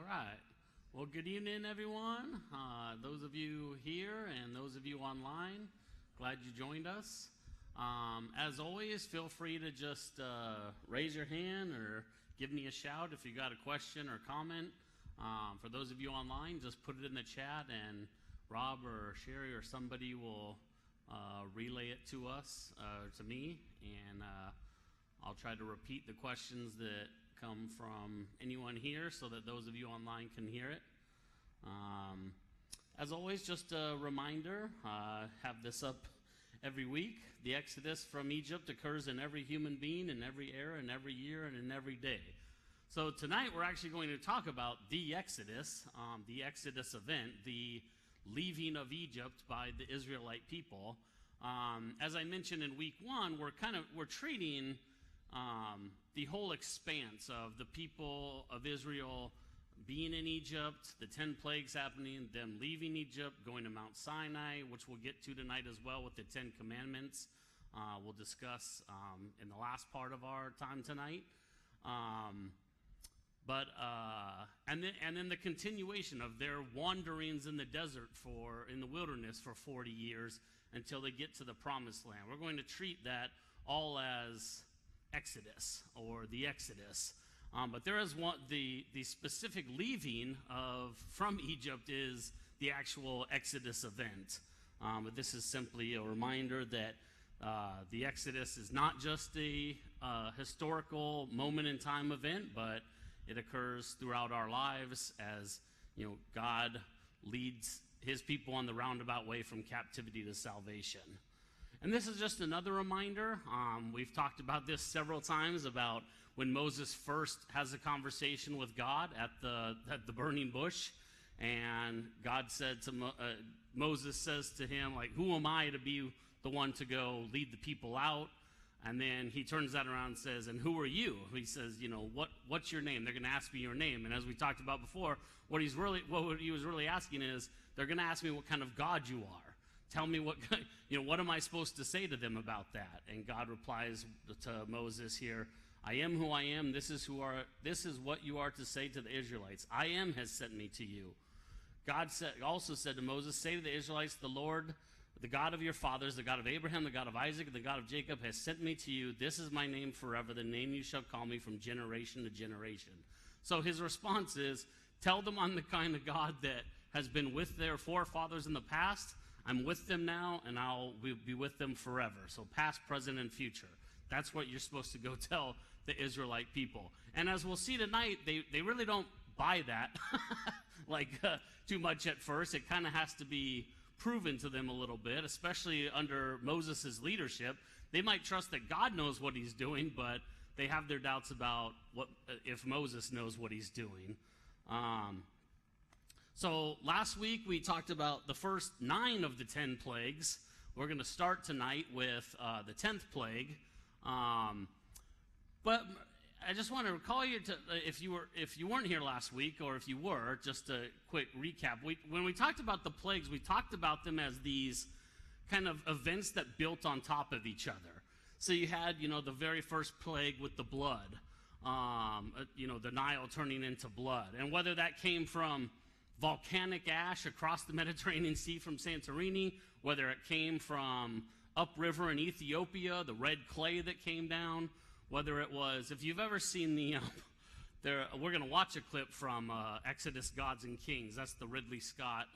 All right. Well, good evening, everyone. Those of you here and those of you online, glad you joined us. As always, feel free to just raise your hand or give me a shout if you got a question or comment. For those of you online, just put it in the chat and Rob or Sherry or somebody will relay it to us, to me, and I'll try to repeat the questions that come from anyone here so that those of you online can hear it. As always, just a reminder, have this up every week. The Exodus from Egypt occurs in every human being, in every era, in every year, and in every day. So tonight we're actually going to talk about the Exodus event, the leaving of Egypt by the Israelite people. As I mentioned in week one, we're treating the whole expanse of the people of Israel being in Egypt, the 10 plagues happening, them leaving Egypt, going to Mount Sinai, which we'll get to tonight as well with the 10 Commandments. We'll discuss in the last part of our time tonight. And then the continuation of their wanderings in the desert in the wilderness for 40 years until they get to the Promised Land. We're going to treat that all as Exodus or the Exodus. But there is the specific leaving from Egypt is the actual Exodus event. But this is simply a reminder that the Exodus is not just a historical moment in time event, but it occurs throughout our lives as God leads his people on the roundabout way from captivity to salvation. And this is just another reminder. We've talked about this several times about when Moses first has a conversation with God at the burning bush, and God said to Moses says to him, like, who am I to be the one to go lead the people out? And then he turns that around and says, and who are you? He says, what's your name? They're going to ask me your name. And as we talked about before, what he was really asking is, they're going to ask me what kind of God you are. Tell me what am I supposed to say to them about that? And God replies to Moses here, I am who I am. This is what you are to say to the Israelites. I am has sent me to you. God also said to Moses, say to the Israelites, the Lord, the God of your fathers, the God of Abraham, the God of Isaac, and the God of Jacob has sent me to you. This is my name forever, the name you shall call me from generation to generation. So his response is, tell them I'm the kind of God that has been with their forefathers in the past. I'm with them now, and I'll be with them forever. So past, present, and future. That's what you're supposed to go tell the Israelite people. And as we'll see tonight, they really don't buy that too much at first. It kind of has to be proven to them a little bit, especially under Moses' leadership. They might trust that God knows what he's doing, but they have their doubts about if Moses knows what he's doing. So last week we talked about the first 9 of the 10 plagues. We're going to start tonight with the 10th plague. But I just want to recall you to, if you weren't here last week, or if you were, just a quick recap. When we talked about the plagues, we talked about them as these kind of events that built on top of each other. So you had, the very first plague with the blood, the Nile turning into blood. And whether that came from volcanic ash across the Mediterranean Sea from Santorini, whether it came from upriver in Ethiopia, the red clay that came down, whether it was, if you've ever seen we're going to watch a clip from Exodus, Gods and Kings. That's the Ridley Scott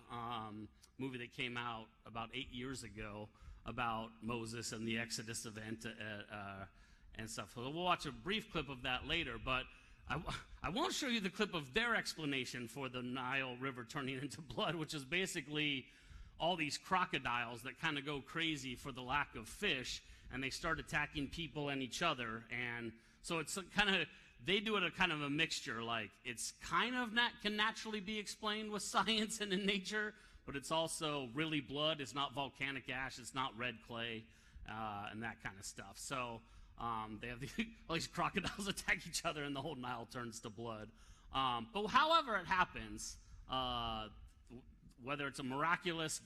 movie that came out about 8 years ago about Moses and the Exodus event and stuff. So we'll watch a brief clip of that later, but I won't show you the clip of their explanation for the Nile River turning into blood, which is basically all these crocodiles that kind of go crazy for the lack of fish, and they start attacking people and each other. And so it's kind of, they do it a kind of a mixture, like it's kind of can naturally be explained with science and in nature, but it's also really blood. It's not volcanic ash. It's not red clay and that kind of stuff. So they have all these crocodiles attack each other, and the whole Nile turns to blood. But however it happens, whether it's a miraculous